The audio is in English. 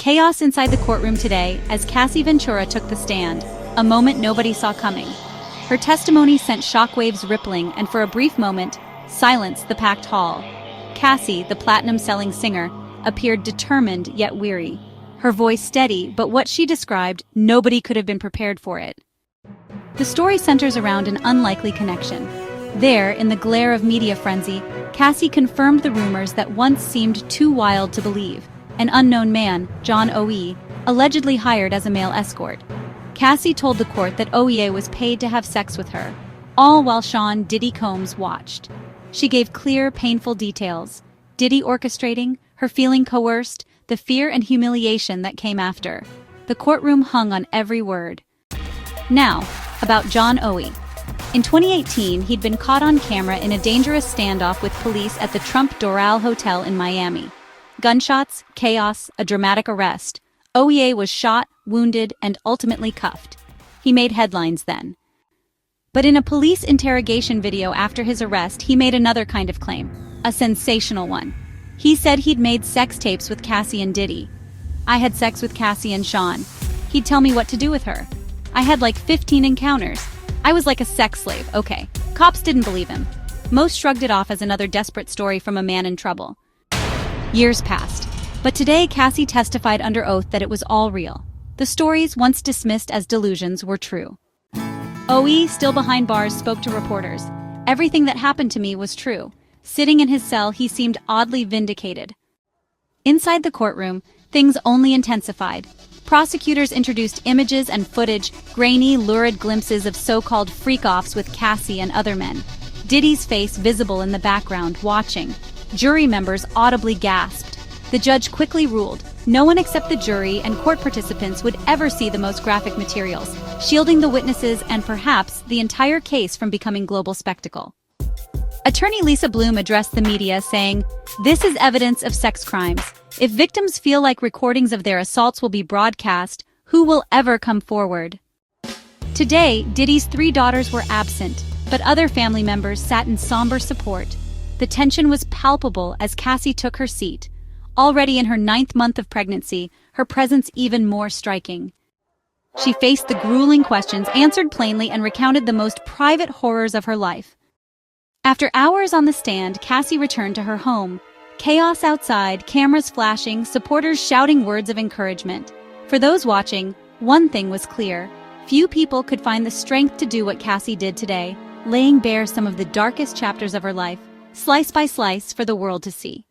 Chaos inside the courtroom today as Cassie Ventura took the stand, a moment nobody saw coming. Her testimony sent shockwaves rippling and for a brief moment, silenced the packed hall. Cassie, the platinum-selling singer, appeared determined yet weary. Her voice steady, but what she described, nobody could have been prepared for it. The story centers around an unlikely connection. There, in the glare of media frenzy, Cassie confirmed the rumors that once seemed too wild to believe. An unknown man, John Oie, allegedly hired as a male escort. Cassie told the court that Oie was paid to have sex with her, all while Sean Diddy Combs watched. She gave clear, painful details. Diddy orchestrating, her feeling coerced, the fear and humiliation that came after. The courtroom hung on every word. Now, about John Oie. In 2018, he'd been caught on camera in a dangerous standoff with police at the Trump Doral Hotel in Miami. Gunshots, chaos, a dramatic arrest. Oie was shot, wounded, and ultimately cuffed. He made headlines then. But in a police interrogation video after his arrest, he made another kind of claim, a sensational one. He said he'd made sex tapes with Cassie and Diddy. I had sex with Cassie and Sean. He'd tell me what to do with her. I had like 15 encounters. I was like a sex slave, okay. Cops didn't believe him. Most shrugged it off as another desperate story from a man in trouble. Years passed, but today Cassie testified under oath that it was all real. The stories, once dismissed as delusions, were true. Oie, still behind bars, spoke to reporters. Everything that happened to me was true. Sitting in his cell, he seemed oddly vindicated. Inside the courtroom, things only intensified. Prosecutors introduced images and footage, grainy, lurid glimpses of so-called freak-offs with Cassie and other men. Diddy's face visible in the background, watching. Jury members audibly gasped. The judge quickly ruled, no one except the jury and court participants would ever see the most graphic materials, shielding the witnesses and perhaps the entire case from becoming global spectacle. Attorney Lisa Bloom addressed the media saying, "This is evidence of sex crimes. If victims feel like recordings of their assaults will be broadcast, who will ever come forward?" Today, Diddy's 3 daughters were absent, but other family members sat in somber support. The tension was palpable as Cassie took her seat. Already in her 9th month of pregnancy, her presence even more striking. She faced the grueling questions, answered plainly, and recounted the most private horrors of her life. After hours on the stand, Cassie returned to her home. Chaos outside, cameras flashing, supporters shouting words of encouragement. For those watching, one thing was clear. Few people could find the strength to do what Cassie did today, laying bare some of the darkest chapters of her life, slice by slice, for the world to see.